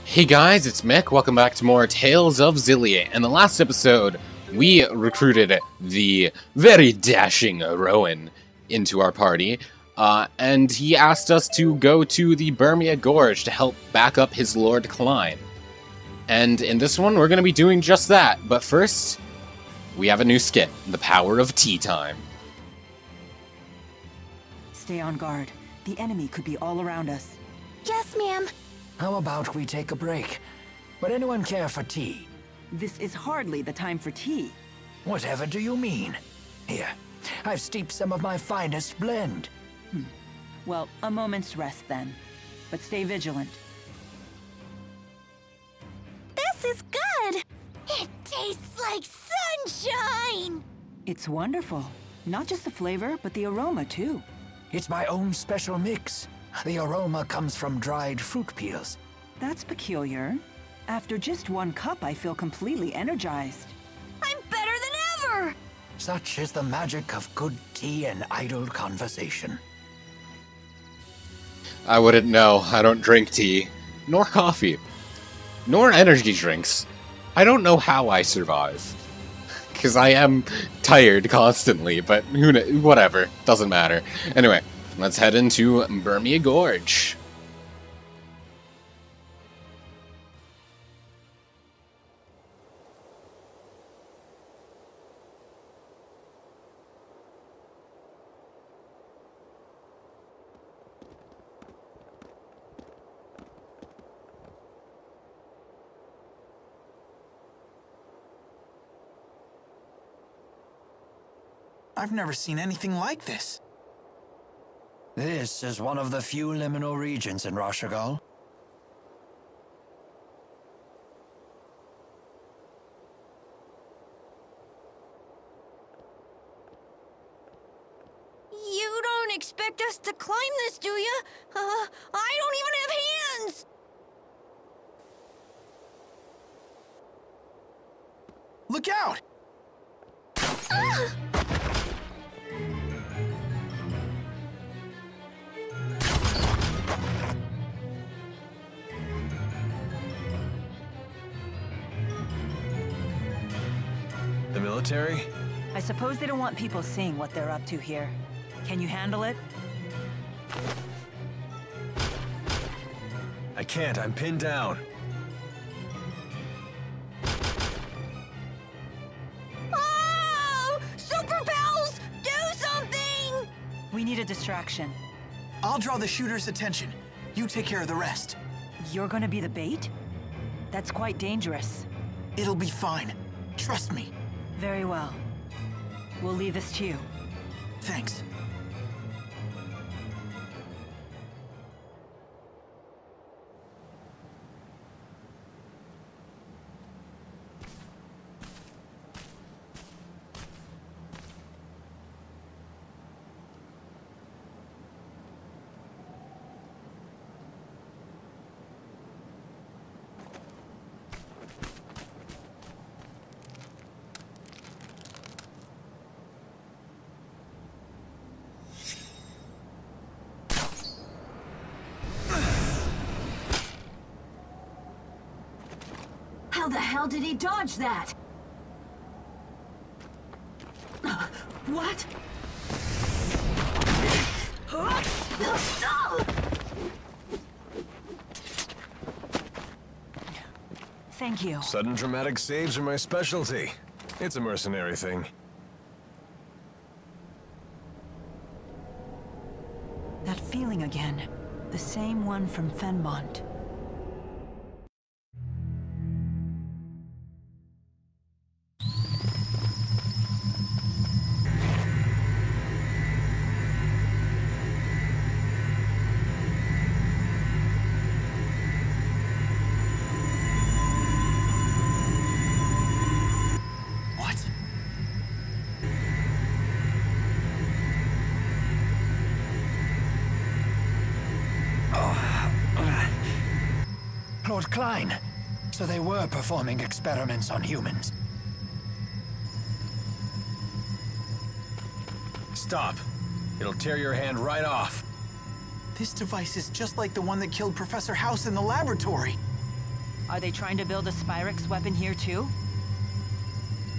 Hey guys, it's Mick. Welcome back to more Tales of Xillia. In the last episode, we recruited the very dashing Rowan into our party, and he asked us to go to the Bermia Gorge to help back up his Lord Cline. And in this one, we're going to be doing just that. But first, we have a new skit, the power of tea time. Stay on guard. The enemy could be all around us. Yes, ma'am. How about we take a break? Would anyone care for tea? This is hardly the time for tea. Whatever do you mean? Here, I've steeped some of my finest blend. Well, a moment's rest then. But stay vigilant. This is good. It tastes like sunshine. It's wonderful. Not just the flavor, but the aroma too. It's my own special mix. The aroma comes from dried fruit peels. That's peculiar. After just one cup, I feel completely energized. I'm better than ever. Such is the magic of good tea and idle conversation. I wouldn't know. I don't drink tea, nor coffee, nor energy drinks. I don't know how I survive. Because I am tired constantly, but whatever. Doesn't matter. Anyway, let's head into Bermia Gorge. I've never seen anything like this. This is one of the few liminal regions in Rashagal. You don't expect us to climb this, do you? I don't even have hands. Look out! The military? I suppose they don't want people seeing what they're up to here. Can you handle it? I can't, I'm pinned down. Oh! Super pals, do something! We need a distraction. I'll draw the shooter's attention. You take care of the rest. You're gonna be the bait? That's quite dangerous. It'll be fine. Trust me. Very well. We'll leave this to you. Thanks. How the hell did he dodge that? What? Thank you. Sudden dramatic saves are my specialty. It's a mercenary thing. That feeling again. The same one from Fenmont. Lord Cline. So they were performing experiments on humans. Stop. It'll tear your hand right off. This device is just like the one that killed Professor House in the laboratory. Are they trying to build a Spyrex weapon here too?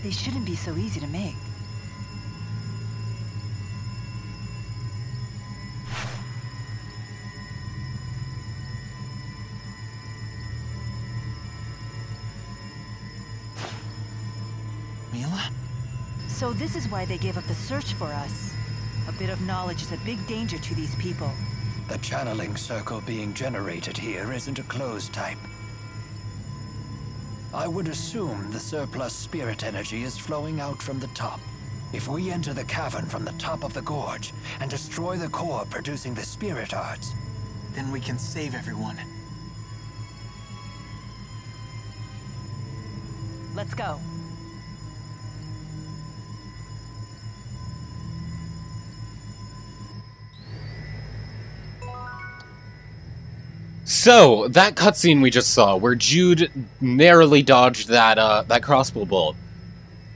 They shouldn't be so easy to make. Mila? So this is why they gave up the search for us. A bit of knowledge is a big danger to these people. The channeling circle being generated here isn't a closed type. I would assume the surplus spirit energy is flowing out from the top. If we enter the cavern from the top of the gorge and destroy the core producing the spirit arts, Then we can save everyone. Let's go. So, that cutscene we just saw, where Jude narrowly dodged that crossbow bolt,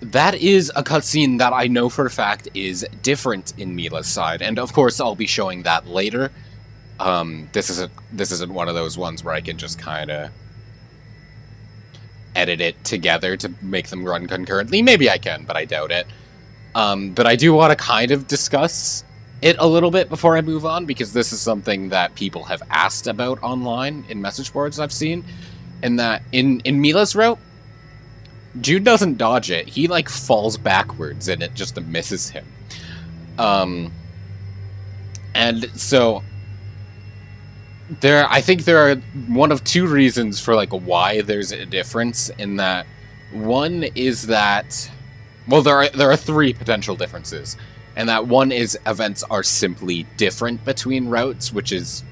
that is a cutscene that I know for a fact is different in Mila's side, and of course I'll be showing that later. This isn't one of those ones where I can just kind of edit it together to make them run concurrently. Maybe I can, but I doubt it. But I do want to kind of discuss it a little bit before I move on, because this is something that people have asked about online in message boards I've seen, and that in Mila's route, Jude doesn't dodge it. He, like, falls backwards, and it just misses him. And so, I think there are one of two reasons for, like, why there's a difference in that. One is that, well, there are three potential differences. And that one is events are simply different between routes, which is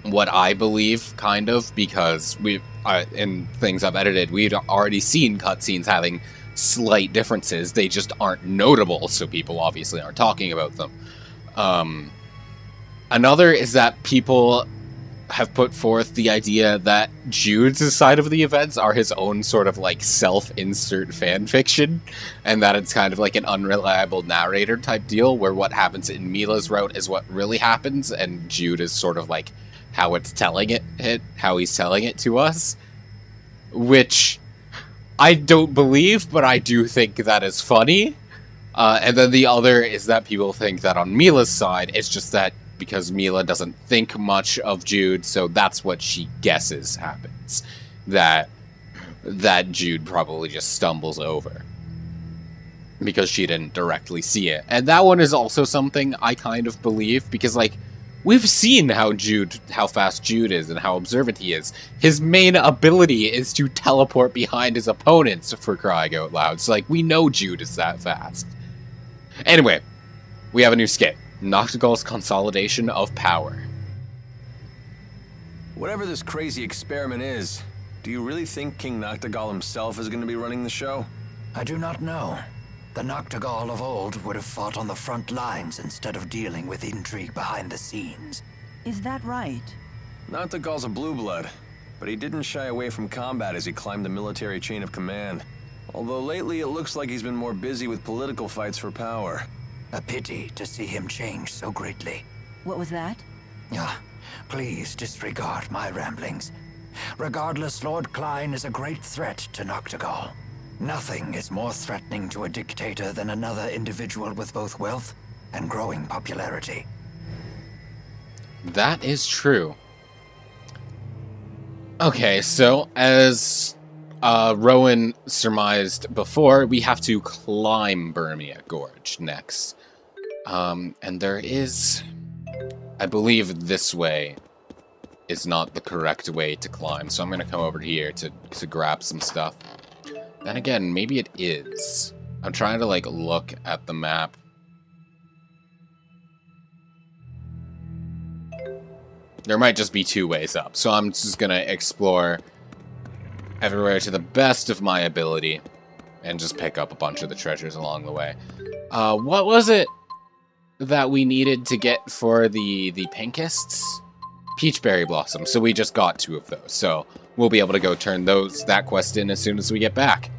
what I believe, kind of, because in things I've edited, we'd already seen cutscenes having slight differences. They just aren't notable, so people obviously aren't talking about them. Another is that people have put forth the idea that Jude's side of the events are his own sort of, like, self-insert fanfiction, and that it's kind of like an unreliable narrator type deal, where what happens in Mila's route is what really happens, and Jude is sort of like how he's telling it to us. Which I don't believe, but I do think that is funny. And then the other is that people think that on Mila's side, it's just that because Mila doesn't think much of Jude, so that's what she guesses happens. That Jude probably just stumbles over, because she didn't directly see it. And that one is also something I kind of believe, because, like, we've seen how fast Jude is and how observant he is. His main ability is to teleport behind his opponents, for crying out loud. So, like, we know Jude is that fast. Anyway, we have a new skit. Noctigal's Consolidation of Power. Whatever this crazy experiment is, do you really think King Noctigal himself is going to be running the show? I do not know. The Noctigal of old would have fought on the front lines instead of dealing with intrigue behind the scenes. Is that right? Noctigal's a blue blood, but he didn't shy away from combat as he climbed the military chain of command. Although lately it looks like he's been more busy with political fights for power. A pity to see him change so greatly. What was that? Please disregard my ramblings. Regardless, Lord Cline is a great threat to Noctigal. Nothing is more threatening to a dictator than another individual with both wealth and growing popularity. That is true. Okay, so as Rowan surmised before, we have to climb Bermia Gorge next. And there is, I believe this way is not the correct way to climb, so I'm going to come over here to grab some stuff. Then again, maybe it is. I'm trying to, like, look at the map. There might just be two ways up, so I'm just going to explore everywhere to the best of my ability and just pick up a bunch of the treasures along the way. What was it that we needed to get for the pinkists? Peachberry Blossom. So we just got 2 of those. So we'll be able to go turn that quest in as soon as we get back.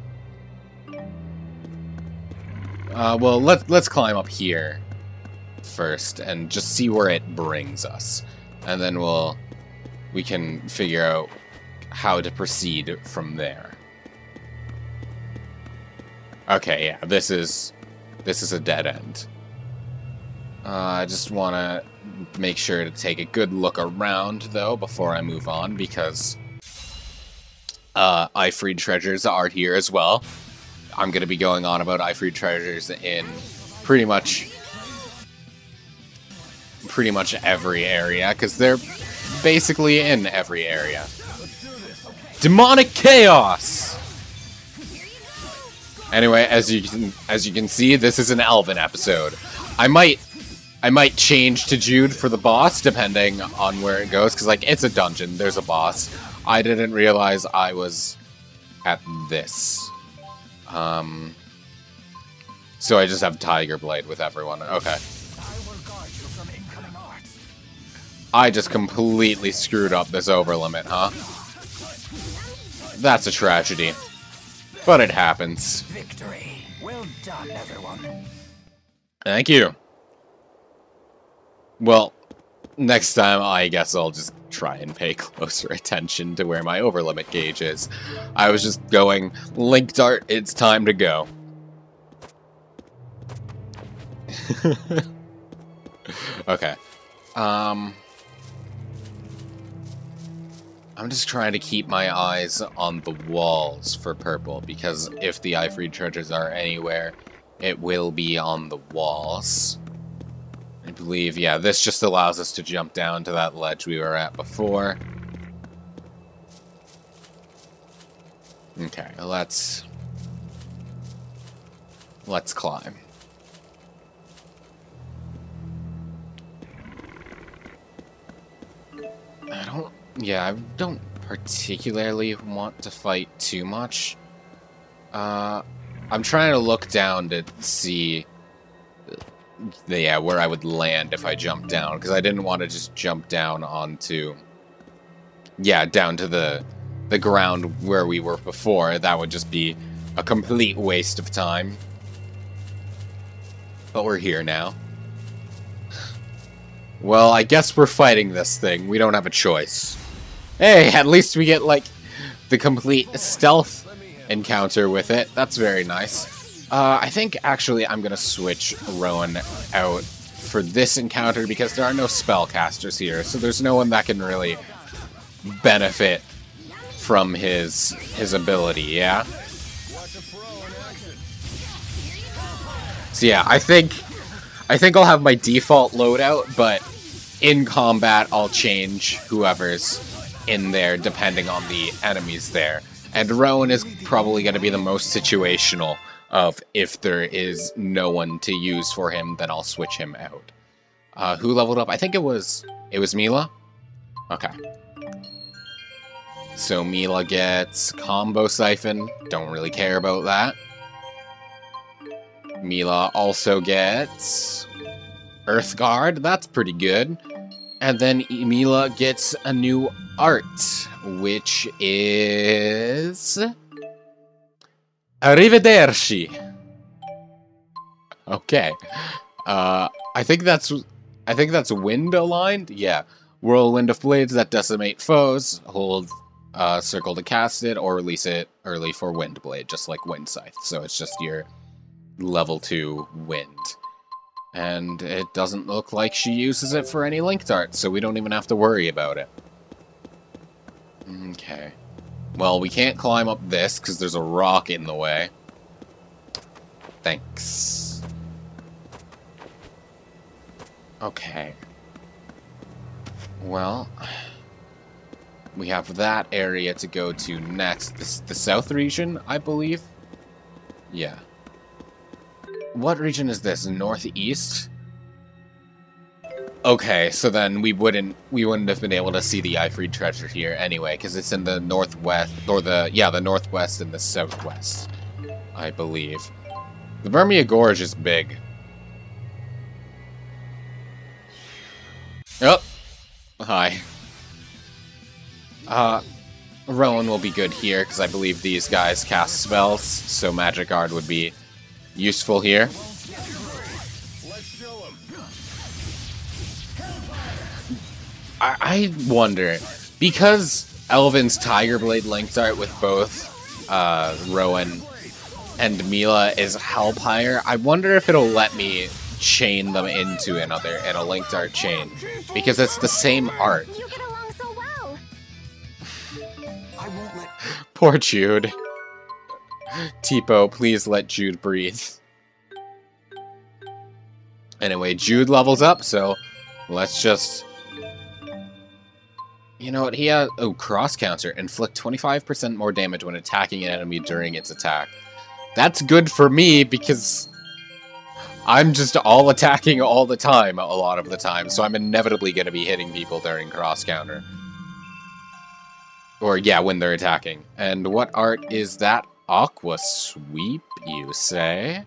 Well, let's climb up here first and just see where it brings us. And then we can figure out how to proceed from there. Okay, yeah, this is a dead end. I just want to make sure to take a good look around, though, before I move on, because Ifreed treasures are here as well. I'm going to be going on about Ifreed treasures in pretty much every area, because they're basically in every area. Demonic Chaos! Anyway, as you can see, this is an Elven episode. I might change to Jude for the boss, depending on where it goes, because, like, it's a dungeon, there's a boss. I didn't realize I was at this. So I just have Tiger Blade with everyone. Okay. I just completely screwed up this overlimit, huh? That's a tragedy. But it happens. Victory. Well done, everyone. Thank you. Well, next time I guess I'll just try and pay closer attention to where my overlimit gauge is. I was just going, Link Dart, it's time to go. Okay. I'm just trying to keep my eyes on the walls for purple, because if the Ifreed treasures are anywhere, it will be on the walls. I believe, yeah, this just allows us to jump down to that ledge we were at before. Okay, let's climb. I don't particularly want to fight too much. I'm trying to look down to see where I would land if I jumped down, because I didn't want to just jump down onto, down to the ground where we were before. That would just be a complete waste of time. But we're here now. Well, I guess we're fighting this thing. We don't have a choice. Hey, at least we get, like, the complete stealth encounter with it. That's very nice. I think, actually, I'm going to switch Rowan out for this encounter because there are no spellcasters here, so there's no one that can really benefit from his ability, yeah? So yeah, I think I'll have my default loadout, but in combat I'll change whoever's in there depending on the enemies there. And Rowan is probably going to be the most situational of if there is no one to use for him, then I'll switch him out. Who leveled up? I think it was Mila? Okay. So Mila gets Combo Siphon. Don't really care about that. Mila also gets Earth Guard. That's pretty good. And then Mila gets a new art, which is Arrivederci. Okay. I think that's wind aligned. Yeah. Whirlwind of Blades that decimate foes. Hold circle to cast it, or release it early for Wind Blade, just like Wind Scythe. So it's just your level 2 wind. And it doesn't look like she uses it for any Link Dart, so we don't even have to worry about it. Okay. Well, we can't climb up this, because there's a rock in the way. Thanks. Okay. Well, we have that area to go to next. The south region, I believe? Yeah. What region is this? Northeast? Okay, so then we wouldn't have been able to see the Ifreed treasure here anyway, because it's in the northwest, or the northwest and the southwest, I believe. The Bermia Gorge is big. Oh! Hi. Rowan will be good here, because I believe these guys cast spells, so Magic Guard would be useful here. I wonder, because Elvin's Tiger Blade linked art with both Rowan and Mila is Hellpire. I wonder if it'll let me chain them into in a linked art chain, because it's the same art. You get along so well. I won't let... Poor Jude. Tipo, please let Jude breathe. Anyway, Jude levels up, so let's just... You know what, he has... Oh, cross counter. Inflict 25% more damage when attacking an enemy during its attack. That's good for me, because I'm just all attacking all the time, a lot of the time, so I'm inevitably going to be hitting people during cross counter. Or, yeah, when they're attacking. And what art is that? Aqua Sweep, you say?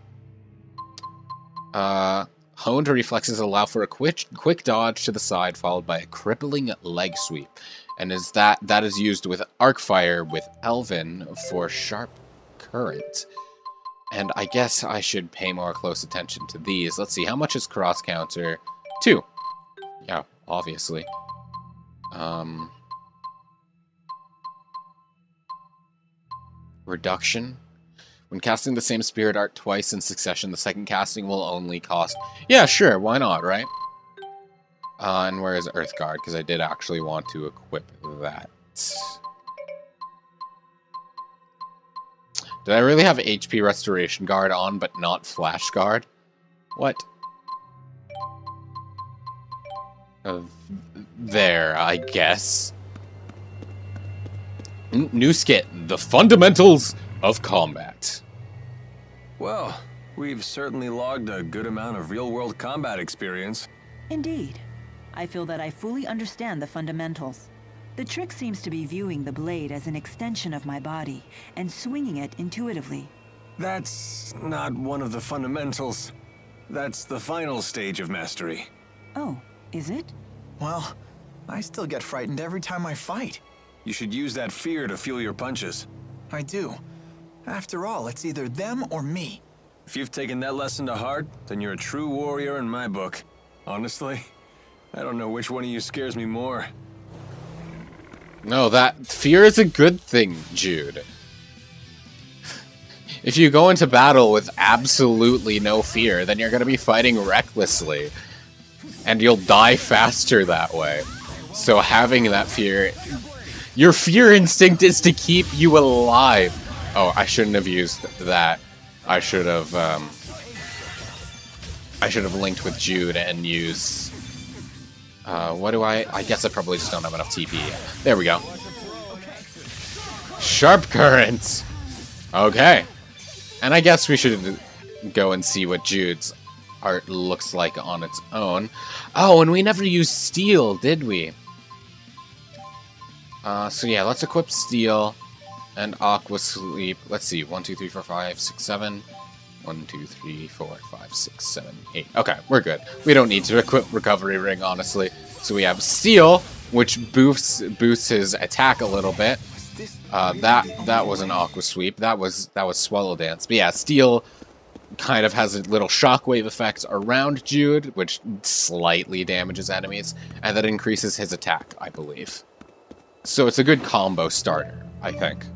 Honed reflexes allow for a quick dodge to the side, followed by a crippling leg sweep. And that is used with Arc Fire with Elvin for Sharp Current. And I guess I should pay more close attention to these. Let's see, how much is cross counter? 2. Yeah, obviously. Reduction. When casting the same spirit art twice in succession, the second casting will only cost... Yeah, sure, why not, right? And where is Earthguard? Because I did actually want to equip that. Did I really have HP Restoration Guard on, but not Flash Guard? What? There, I guess. New skit, the fundamentals of combat. Well, we've certainly logged a good amount of real-world combat experience. Indeed. I feel that I fully understand the fundamentals. The trick seems to be viewing the blade as an extension of my body and swinging it intuitively. That's not one of the fundamentals. That's the final stage of mastery. Oh, is it? Well, I still get frightened every time I fight. You should use that fear to fuel your punches. I do. After all, it's either them or me. If you've taken that lesson to heart, then you're a true warrior in my book. Honestly, I don't know which one of you scares me more. No, that fear is a good thing, Jude. If you go into battle with absolutely no fear, then you're going to be fighting recklessly. And you'll die faster that way. So having that fear... Your fear instinct is to keep you alive. Oh, I shouldn't have used that. I should have linked with Jude and used... what do I guess I probably just don't have enough TP. There we go. Sharp Current! Okay. And I guess we should go and see what Jude's art looks like on its own. Oh, and we never used Steel, did we? So yeah, let's equip Steel and Aqua Sweep. Let's see, 1, 2, 3, 4, 5, 6, 7. 1, 2, 3, 4, 5, 6, 7, 8. Okay, we're good. We don't need to equip Recovery Ring, honestly. So we have Steel, which boosts his attack a little bit. That was an Aqua Sweep. That was Swallow Dance. But yeah, Steel kind of has a little shockwave effect around Jude, which slightly damages enemies, and that increases his attack, I believe. So it's a good combo starter, I think.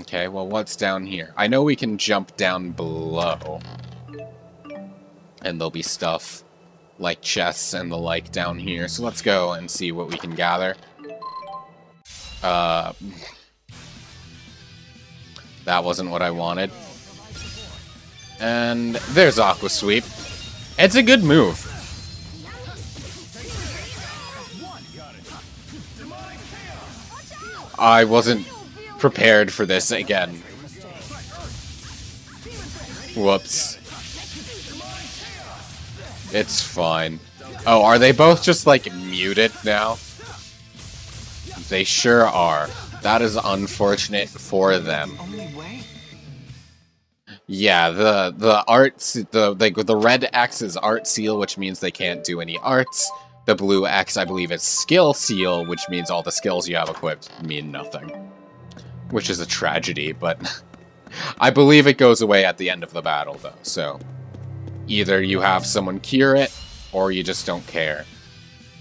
Okay, well, what's down here? I know we can jump down below. And there'll be stuff like chests and the like down here. So let's go and see what we can gather. That wasn't what I wanted. And there's Aqua Sweep. It's a good move. I wasn't prepared for this again. Whoops. It's fine. Oh, are they both just, like, muted now? They sure are. That is unfortunate for them. Yeah, the arts, the red X is art seal, which means they can't do any arts. The blue X, I believe, is skill seal, which means all the skills you have equipped mean nothing. Which is a tragedy, but I believe it goes away at the end of the battle, though, so either you have someone cure it, or you just don't care.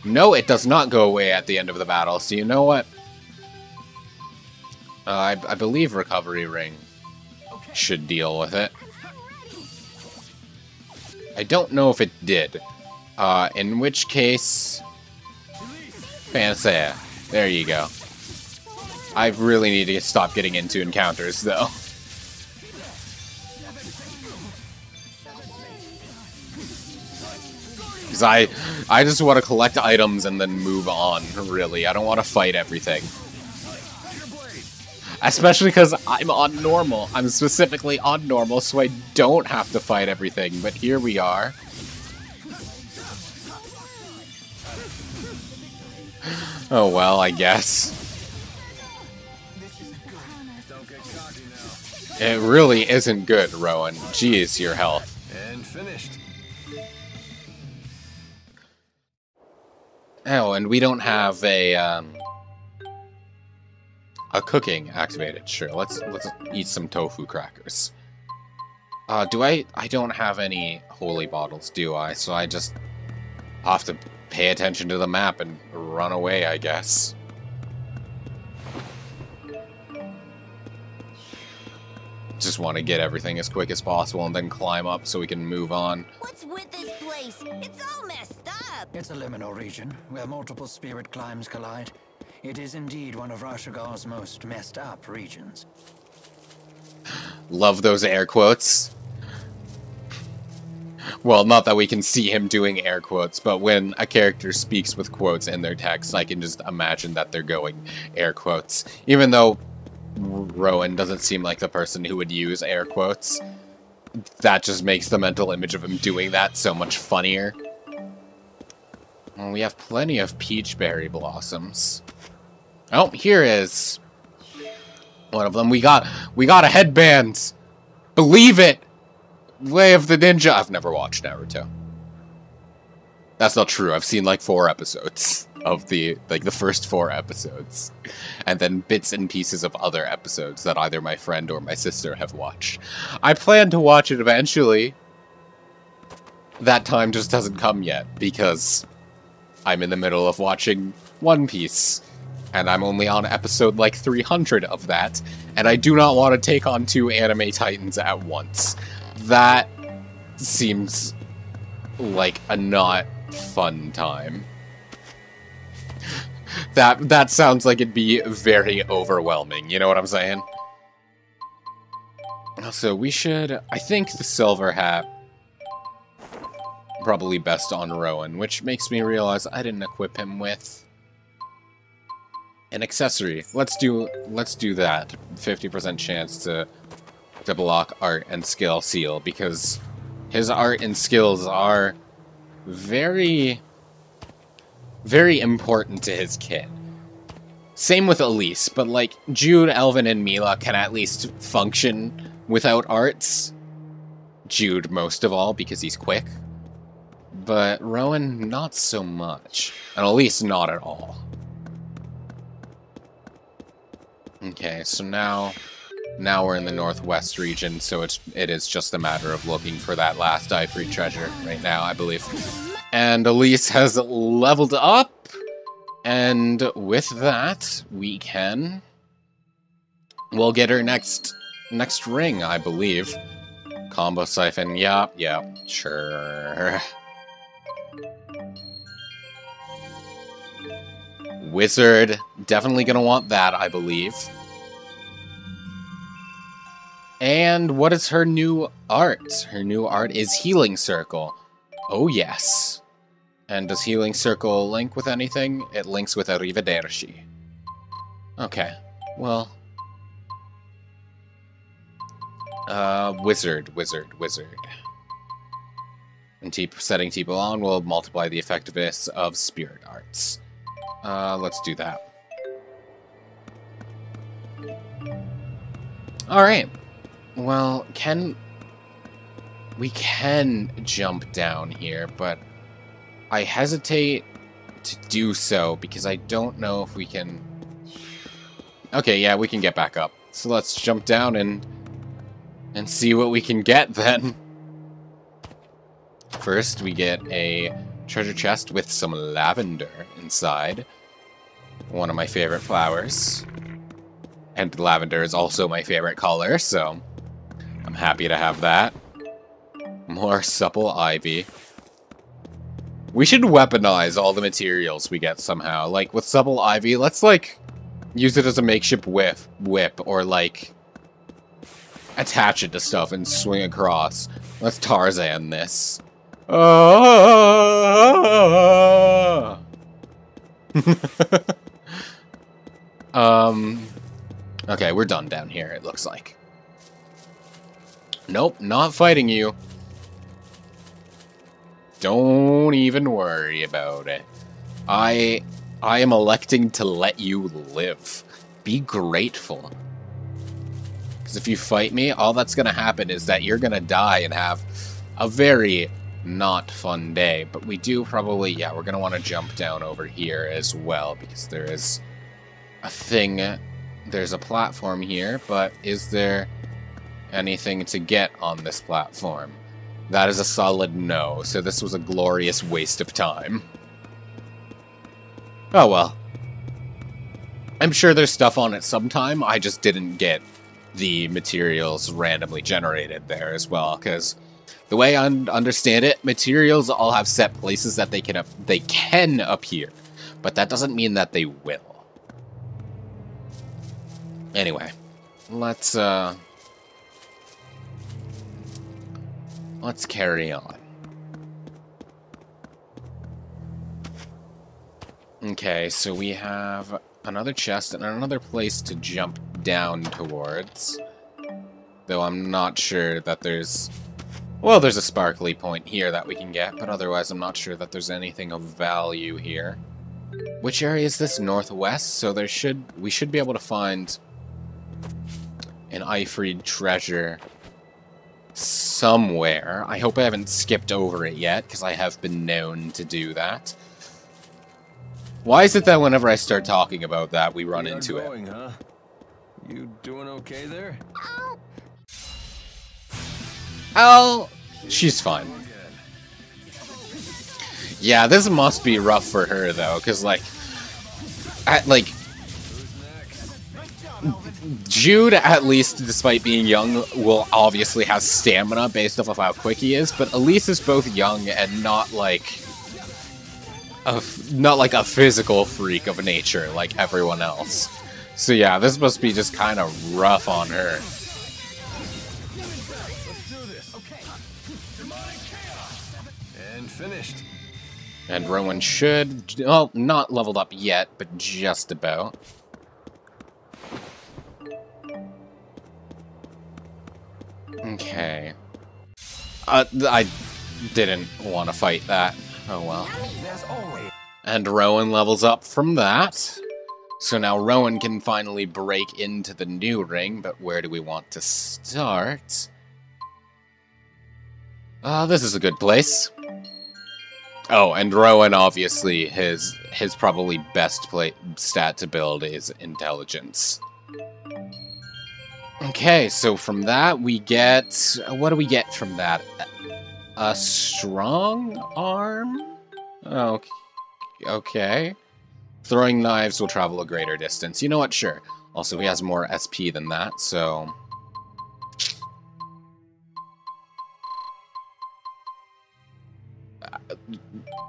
No, it does not go away at the end of the battle, so you know what? I believe Recovery Ring should deal with it. I don't know if it did. In which case... Panacea. There you go. I really need to stop getting into encounters, though. Because I just want to collect items and then move on, really. I don't want to fight everything. Especially because I'm on normal. I'm specifically on normal, so I don't have to fight everything. But here we are. Oh well, I guess. It really isn't good, Rowan. Jeez, your health. And finished. Oh, and we don't have a cooking activated. Sure, let's eat some tofu crackers. Do I don't have any holy bottles, do I? So I just have to pay attention to the map and run away, I guess. Just want to get everything as quick as possible and then climb up so we can move on. What's with this place? It's all messed up. It's a liminal region where multiple spirit climes collide. It is indeed one of Rashagal's most messed up regions. Love those air quotes. Well, not that we can see him doing air quotes, but when a character speaks with quotes in their text, I can just imagine that they're going air quotes. Even though Rowan doesn't seem like the person who would use air quotes, that just makes the mental image of him doing that so much funnier. Well, we have plenty of peach berry blossoms. Oh, here is one of them. We got a headband. Believe it. Way of the Ninja. I've never watched Naruto. That's not true. I've seen like 4 episodes of the first 4 episodes, and then bits and pieces of other episodes that either my friend or my sister have watched. I plan to watch it eventually. That time just hasn't come yet because I'm in the middle of watching One Piece, and I'm only on episode like 300 of that, and I do not want to take on 2 anime titans at once. That seems like a not fun time. That sounds like it'd be very overwhelming, you know what I'm saying? So we should, I think the silver hat, probably best on Rowan, which makes me realize I didn't equip him with an accessory. Let's do that. 50% chance to block art and skill seal, because his art and skills are very, very important to his kit. Same with Elise, but like Jude, Elvin, and Mila can at least function without arts. Jude most of all, because he's quick. But Rowan, not so much. And Elise, not at all. Okay, so now we're in the northwest region, so it is just a matter of looking for that last Ivory treasure right now, I believe. And Elise has leveled up, and with that, we'll get her next ring, I believe. Combo siphon, yeah, sure. Wizard, definitely gonna want that, I believe. And what is her new art? Her new art is Healing Circle. Oh yes. And does Healing Circle link with anything? It links with Arrivederci. Okay, well. Wizard. And setting Tipo on will multiply the effectiveness of spirit arts. Let's do that. Alright. Well, we can jump down here, but I hesitate to do so because I don't know if we can... Okay, yeah, we can get back up. So let's jump down and see what we can get then. First, we get a Treasure chest with some lavender inside. One of my favorite flowers. And lavender is also my favorite color, so I'm happy to have that. More supple ivy. We should weaponize all the materials we get somehow. Like, with supple ivy, let's, like, use it as a makeshift whip, or, like, attach it to stuff and swing across. Let's Tarzan this. Okay, we're done down here, it looks like. Nope, not fighting you. Don't even worry about it. I am electing to let you live. Be grateful. Because if you fight me, all that's gonna happen is that you're gonna die and have a very not fun day. But we do probably, yeah, we're gonna want to jump down over here as well, because there is a thing. There's a platform here, but is there anything to get on this platform? That is a solid no, so this was a glorious waste of time. Oh well. I'm sure there's stuff on it sometime, I just didn't get the materials randomly generated there as well, because the way I understand it, materials all have set places that they can appear, but that doesn't mean that they will. Anyway, let's carry on. Okay, so we have another chest and another place to jump down towards. Though I'm not sure that there's... Well, there's a sparkly point here that we can get, but otherwise I'm not sure that there's anything of value here. Which area is this? Northwest? So we should be able to find an Ifrid treasure somewhere. I hope I haven't skipped over it yet, because I have been known to do that. Why is it that whenever I start talking about that, we run into it? Huh? You doing okay there? Oh, she's fine. Yeah, this must be rough for her though, because Jude, at least, despite being young, will obviously have stamina based off of how quick he is, but Elise is both young and not like a physical freak of nature like everyone else. So yeah, this must be just kind of rough on her. And finished. And Rowan should, well, not leveled up yet, but just about. Okay. I didn't want to fight that. Oh well. And Rowan levels up from that. So now Rowan can finally break into the new ring, but where do we want to start? This is a good place. Oh, and Rowan, obviously, his probably best stat to build is intelligence. Okay, so from that we get... What do we get from that? A strong arm? Okay. Throwing knives will travel a greater distance. You know what? Sure. Also, he has more SP than that, so...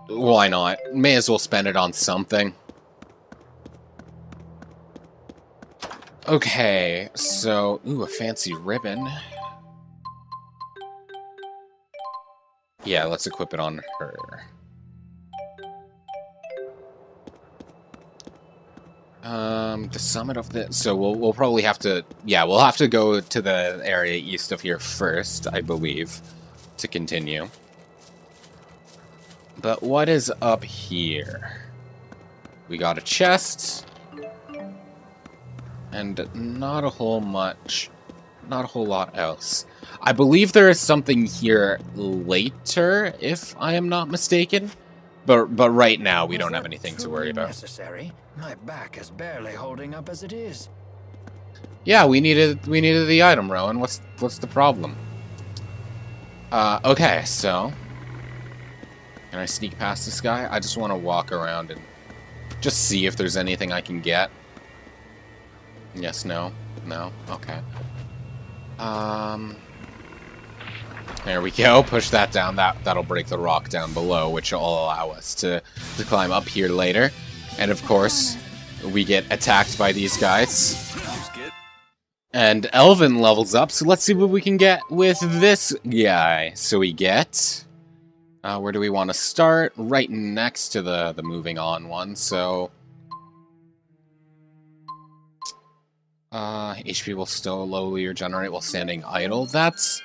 why not? May as well spend it on something. Okay, so... Ooh, a fancy ribbon. Yeah, let's equip it on her. The summit of the... So we'll probably have to... Yeah, we'll have to go to the area east of here first, I believe, to continue. But what is up here? We got a chest. And not a whole lot else. I believe there is something here later, if I am not mistaken. But right now, we don't have anything to worry about. Necessary? My back is barely holding up as it is. Yeah, we needed the item, Rowan. What's the problem? Okay, so Can I sneak past this guy? I just want to walk around and just see if there's anything I can get. Yes, no, no, okay. There we go. Push that down. That'll break the rock down below, which will allow us to climb up here later. And of course, we get attacked by these guys. And Elvin levels up, so let's see what we can get with this guy. So we get... where do we want to start? Right next to the moving on one, so... HP will slowly regenerate while standing idle. That's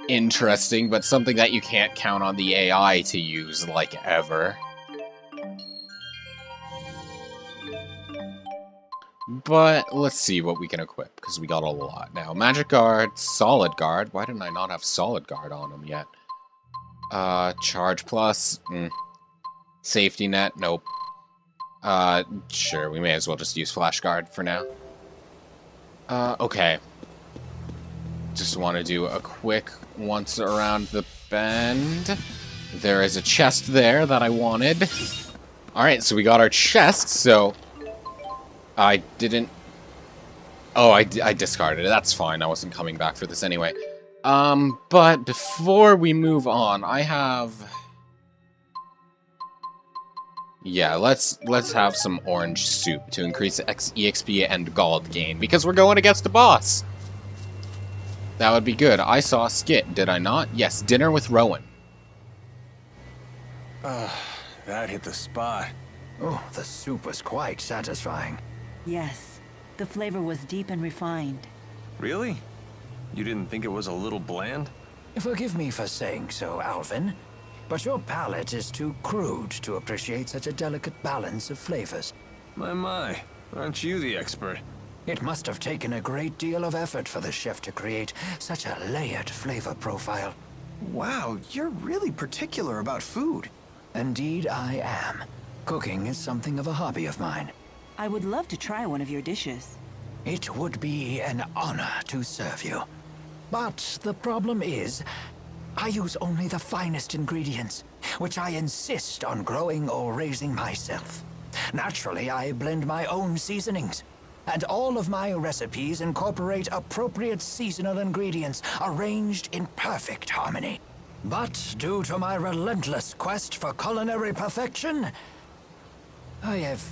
interesting, but something that you can't count on the AI to use, like, ever. But let's see what we can equip, because we got a lot now. Magic Guard, Solid Guard. Why didn't I not have Solid Guard on him yet? Charge Plus. Safety Net. Nope. Sure, we may as well just use Flash Guard for now. Okay. Just want to do a quick once around the bend. There is a chest there that I wanted. Alright, so we got our chest, so... I didn't... Oh, I discarded it. That's fine. I wasn't coming back for this anyway. But before we move on, I have... Yeah, let's have some orange soup to increase EXP and gold gain, because we're going against a boss. That would be good. I saw a skit, did I not? Yes, dinner with Rowan. That hit the spot. Oh, the soup was quite satisfying. Yes, the flavor was deep and refined. Really? You didn't think it was a little bland? Forgive me for saying so, Alvin, but your palate is too crude to appreciate such a delicate balance of flavors. My, aren't you the expert? It must have taken a great deal of effort for the chef to create such a layered flavor profile. Wow, you're really particular about food. Indeed, I am. Cooking is something of a hobby of mine. I would love to try one of your dishes. It would be an honor to serve you. But the problem is, I use only the finest ingredients, which I insist on growing or raising myself. Naturally, I blend my own seasonings, and all of my recipes incorporate appropriate seasonal ingredients arranged in perfect harmony. But due to my relentless quest for culinary perfection, I have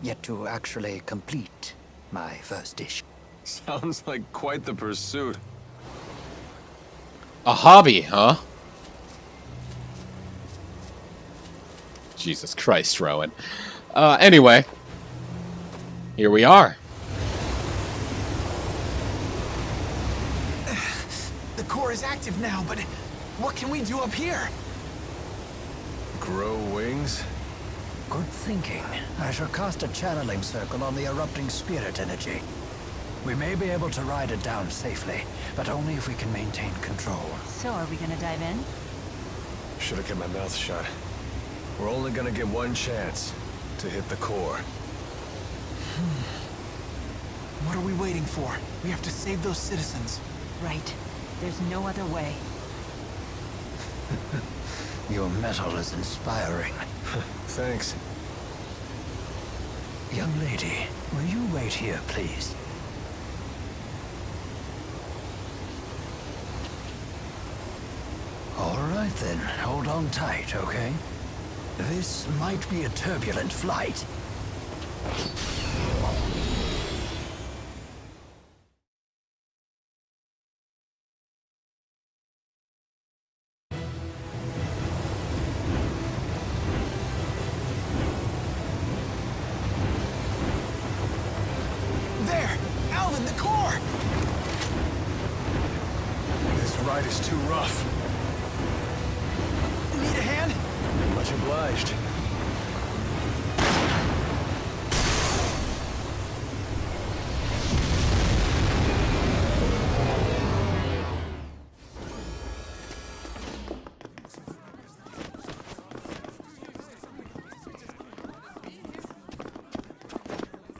yet to actually complete my first dish. Sounds like quite the pursuit. A hobby, huh? Jesus Christ, Rowan. Anyway. Here we are. The core is active now, but what can we do up here? Grow wings? Good thinking. I shall cast a channeling circle on the erupting spirit energy. We may be able to ride it down safely, but only if we can maintain control. So, are we gonna dive in? Should have kept my mouth shut. We're only gonna get one chance to hit the core. What are we waiting for? We have to save those citizens. Right. There's no other way. Your mettle is inspiring. Thanks. Young lady, will you wait here, please? All right then, hold on tight, okay? This might be a turbulent flight. There! Alvin, the core! This ride is too rough. Need a hand? Much obliged.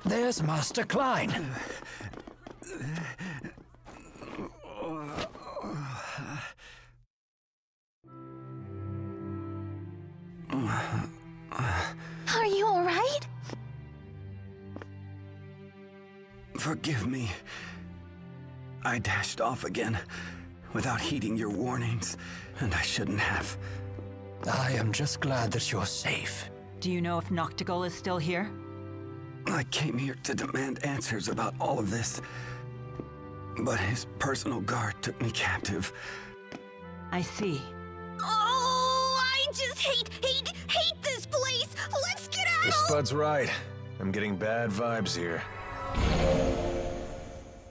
There's Master Cline. Forgive me. I dashed off again without heeding your warnings, and I shouldn't have. I am just glad that you're safe. Do you know if Noctigal is still here? I came here to demand answers about all of this, but his personal guard took me captive. I see. Oh, I just hate this place! Let's get out! The Spud's right. I'm getting bad vibes here.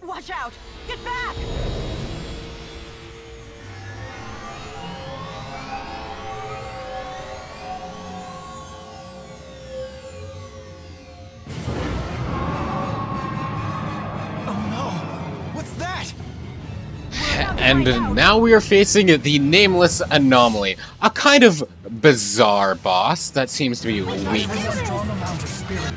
Watch out! Get back! Oh no! What's that? And now we are facing the Nameless Anomaly, a kind of bizarre boss that seems to be weak. A strong amount of spiritual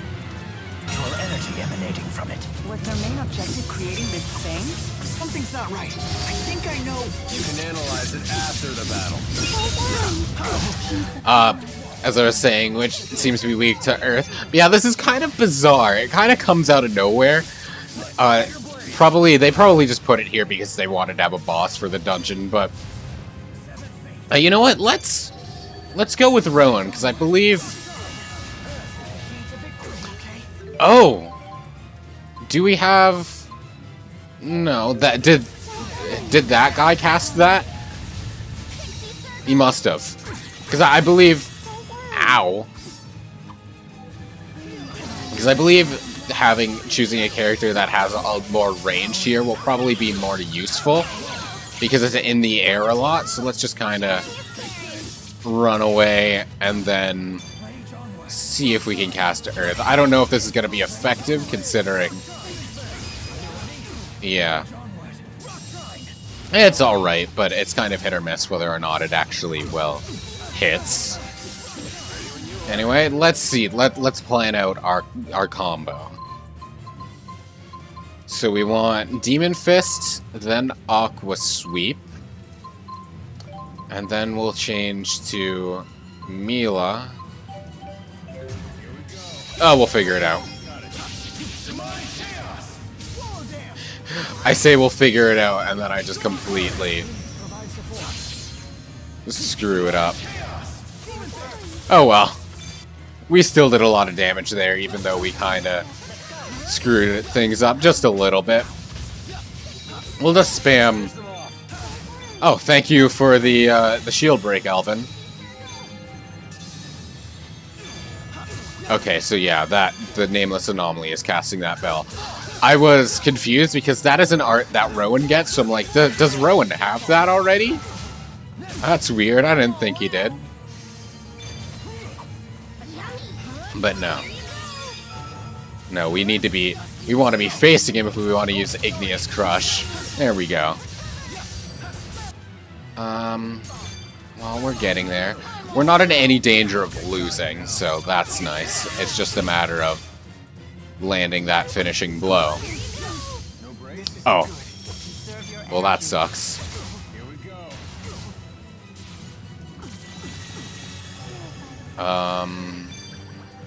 energy emanating from it. Was their main objective creating this thing? Something's not right. I think I know. You can analyze it after the battle. As I was saying, which seems to be weak to Earth. But yeah, this is kind of bizarre. It kind of comes out of nowhere. They probably just put it here because they wanted to have a boss for the dungeon, but you know what? Let's go with Rowan, because I believe. Oh, do we have? No, that did that guy cast that? He must have, because I believe. Ow. Because I believe choosing a character that has a more range here will probably be more useful, because it's in the air a lot. So let's just kind of run away and then see if we can cast to Earth. I don't know if this is going to be effective, considering. Yeah. It's alright, but it's kind of hit or miss whether or not it actually, well, hits. Anyway, let's see. Let's plan out our combo. So we want Demon Fist, then Aqua Sweep. And then we'll change to Mila. Oh, we'll figure it out. I say we'll figure it out, and then I just completely screw it up. Oh well. We still did a lot of damage there, even though we kind of screwed things up just a little bit. We'll just spam. Oh, thank you for the shield break, Alvin. Okay, so yeah, the Nameless Anomaly is casting that bell. I was confused because that is an art that Rowan gets, so I'm like, does Rowan have that already? That's weird. I didn't think he did. But no. No, we want to be facing him if we want to use Igneous Crush. There we go. Well, we're getting there. We're not in any danger of losing, so that's nice. It's just a matter of landing that finishing blow. Oh. Well, that sucks.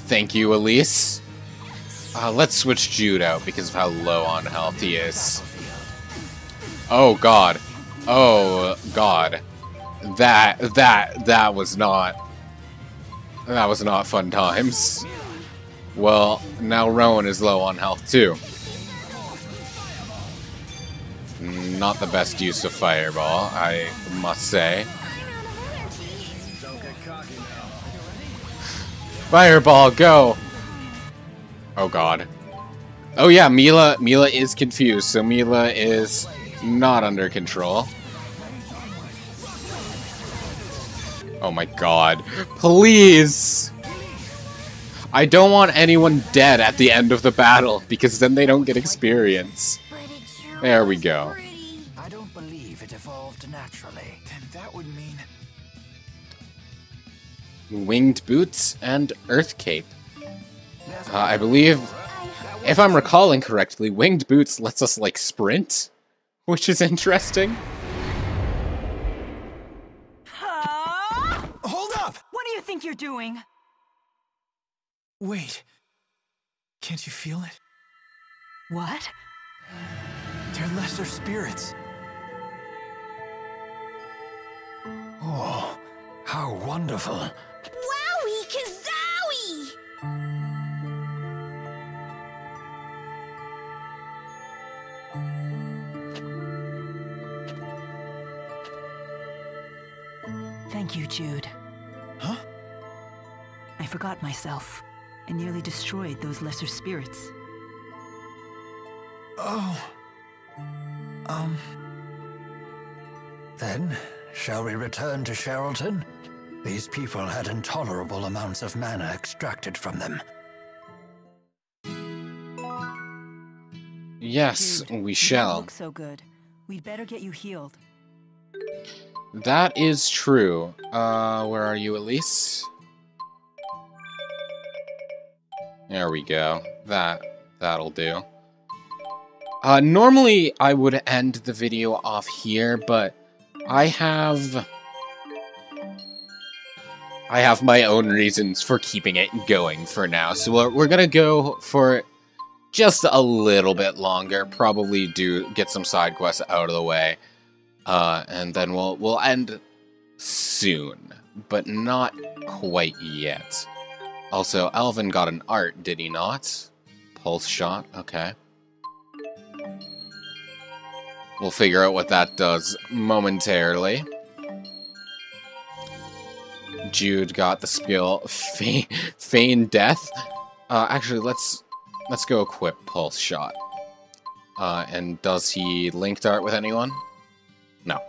Thank you, Elise. Let's switch Jude out because of how low on health he is. Oh god. Oh god. That was not fun times. Well, now Rowan is low on health too. Not the best use of Fireball, I must say. Fireball, go! Oh god. Oh yeah, Mila is confused, so Mila is not under control. Oh my god. Please! I don't want anyone dead at the end of the battle, because then they don't get experience. There we go. I don't believe it evolved naturally. Then that would mean... Winged Boots and Earth Cape. I believe, if I'm recalling correctly, Winged Boots lets us, like, sprint, which is interesting. Hold up! What do you think you're doing? Wait. Can't you feel it? What? They're lesser spirits. Oh, how wonderful. Wowie kazowie! Thank you, Jude. Huh? I forgot myself. I nearly destroyed those lesser spirits. Oh. Then, shall we return to Sherrilton? These people had intolerable amounts of mana extracted from them. Yes, Jude, we you don't shall. look so good. We'd better get you healed. That is true. Where are you, Elise? There we go. That'll do. Normally I would end the video off here, but I have my own reasons for keeping it going for now. So we're gonna go for just a little bit longer. Probably get some side quests out of the way, and then we'll end soon, but not quite yet. Also, Alvin got an art, did he not? Pulse shot, okay. We'll figure out what that does momentarily. Jude got the skill Feign Death. Actually, let's go equip Pulse Shot. And does he linked art with anyone? No.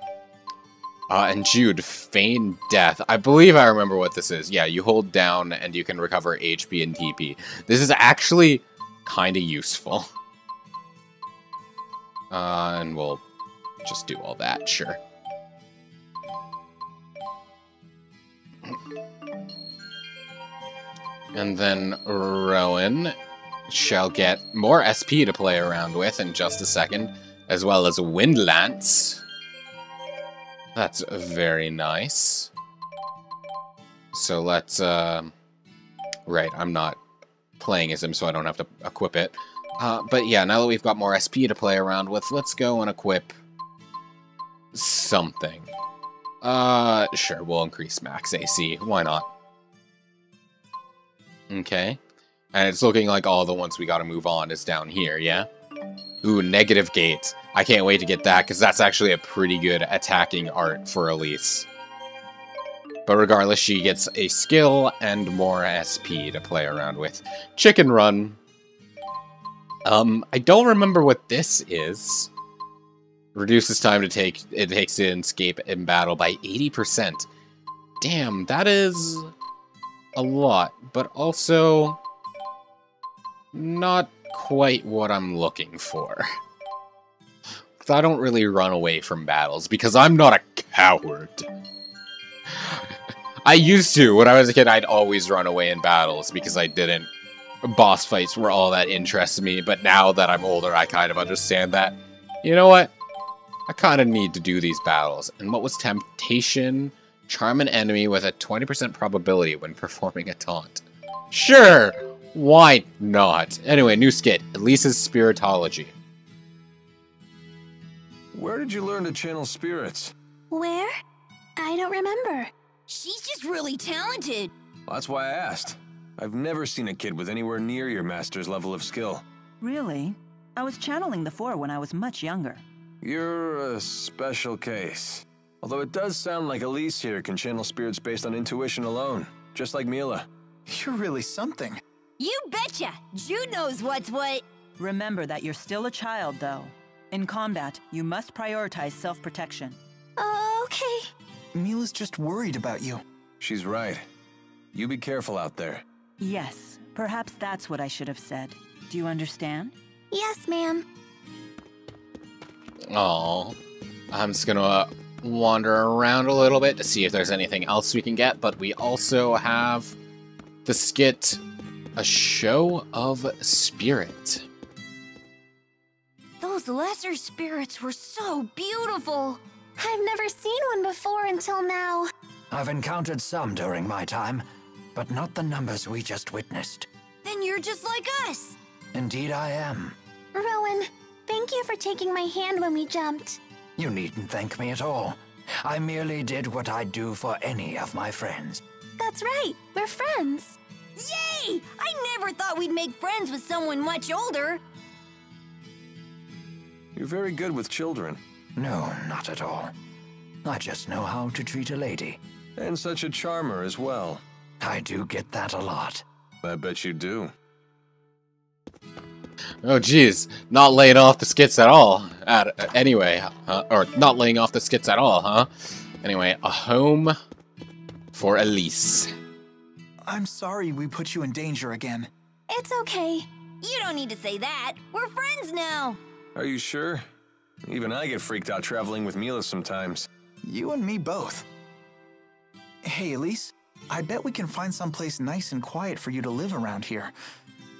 And Jude, Feign Death. I believe I remember what this is. Yeah, you hold down and you can recover HP and TP. This is actually kind of useful. And we'll just do all that, sure. And then Rowan shall get more SP to play around with in just a second, as well as Wind Lance. That's very nice. So let's, right, I'm not playing as him, so I don't have to equip it. But yeah, now that we've got more SP to play around with, let's go and equip something. Sure, we'll increase max AC. Why not? Okay. And it's looking like all the ones we gotta move on is down here, yeah? Ooh, Negative Gate. I can't wait to get that, because that's actually a pretty good attacking art for Elise. But regardless, she gets a skill and more SP to play around with. Chicken Run. I don't remember what this is. Reduces time it takes to escape in battle by 80%. Damn, that is a lot, but also not quite what I'm looking for. Because I don't really run away from battles, because I'm not a coward. I used to. When I was a kid, I'd always run away in battles, because I didn't. Boss fights were all that interested me, but now that I'm older, I kind of understand that. You know what? I kind of need to do these battles. And what was Temptation? Charm an enemy with a 20% probability when performing a taunt. Sure! Why not? Anyway, new skit. Elise's Spiritology. Where did you learn to channel spirits? Where? I don't remember. She's just really talented. Well, that's why I asked. I've never seen a kid with anywhere near your master's level of skill. Really? I was channeling the Four when I was much younger. You're a special case. Although it does sound like Elise here can channel spirits based on intuition alone, just like Mila. You're really something. You betcha! Jude knows what's what. Remember that you're still a child, though. In combat, you must prioritize self-protection. Okay. Mila's just worried about you. She's right. You be careful out there. Yes, perhaps that's what I should have said. Do you understand? Yes, ma'am. Oh, I'm just gonna wander around a little bit to see if there's anything else we can get, but we also have the skit, A Show of Spirit. Those lesser spirits were so beautiful. I've never seen one before until now. I've encountered some during my time, but not the numbers we just witnessed. Then you're just like us. Indeed I am. Rowan, thank you for taking my hand when we jumped. You needn't thank me at all. I merely did what I'd do for any of my friends. That's right, we're friends. Yay! I never thought we'd make friends with someone much older. You're very good with children. No, not at all. I just know how to treat a lady. And such a charmer as well. I do get that a lot. I bet you do. Oh geez, not laying off the skits at all. Anyway, or not laying off the skits at all, huh? Anyway, a home for Elise. I'm sorry we put you in danger again. It's okay. You don't need to say that. We're friends now. Are you sure? Even I get freaked out traveling with Mila sometimes. You and me both. Hey, Elise, I bet we can find someplace nice and quiet for you to live around here.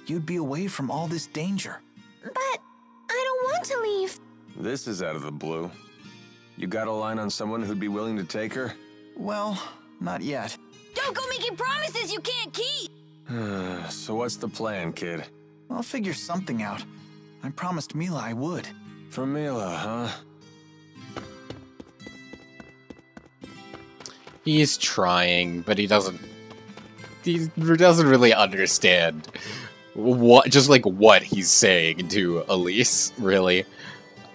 You'd be away from all this danger. But I don't want to leave. This is out of the blue. You got a line on someone who'd be willing to take her? Well, not yet. Don't go making promises you can't keep. So what's the plan, kid? I'll figure something out. I promised Mila I would. For Mila, huh? He's trying, but he doesn't really understand what he's saying to Elise, really.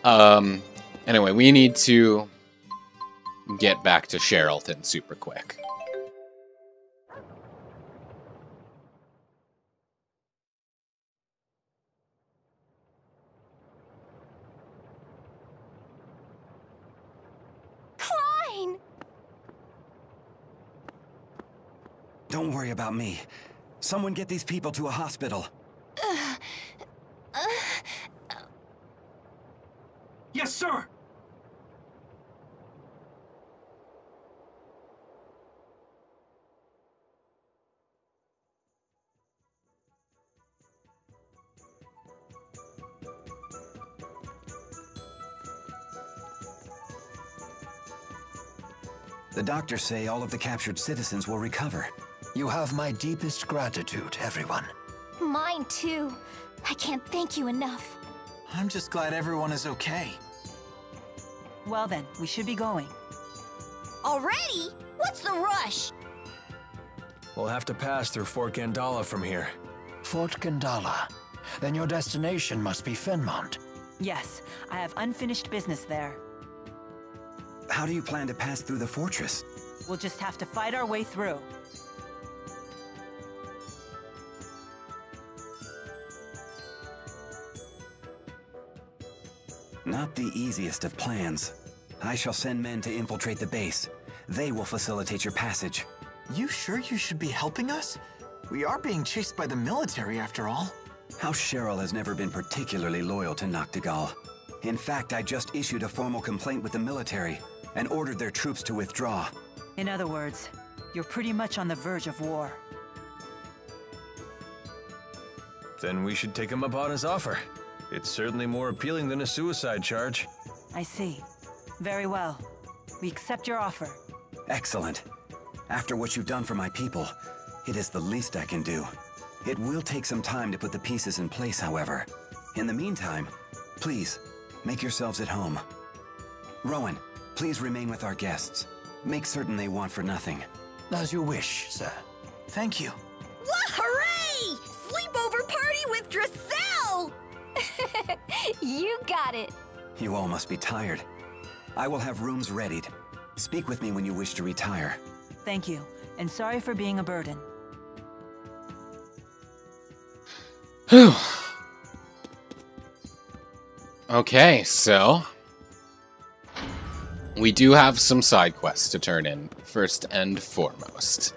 Anyway, we need to get back to Sherrilton super quick. Cline! Don't worry about me. Someone get these people to a hospital. Yes, sir! The doctors say all of the captured citizens will recover. You have my deepest gratitude, everyone. Mine too. I can't thank you enough. I'm just glad everyone is okay. Well then, we should be going. Already? What's the rush? We'll have to pass through Fort Gandala from here. Fort Gandala. Then your destination must be Fenmont. Yes, I have unfinished business there. How do you plan to pass through the fortress? We'll just have to fight our way through. Not the easiest of plans. I shall send men to infiltrate the base. They will facilitate your passage. You sure you should be helping us? We are being chased by the military after all. House Cheryl has never been particularly loyal to Noctigal. In fact, I just issued a formal complaint with the military and ordered their troops to withdraw. In other words, you're pretty much on the verge of war. Then we should take him up on his offer. It's certainly more appealing than a suicide charge. I see. Very well. We accept your offer. Excellent. After what you've done for my people, it is the least I can do. It will take some time to put the pieces in place, however. In the meantime, please, make yourselves at home. Rowan, please remain with our guests. Make certain they want for nothing. As you wish, sir. Thank you. What? Hooray! Sleepover party with Dressel! You got it. You all must be tired. I will have rooms readied. Speak with me when you wish to retire. Thank you, and sorry for being a burden. Whew. Okay, so we do have some side quests to turn in, first and foremost.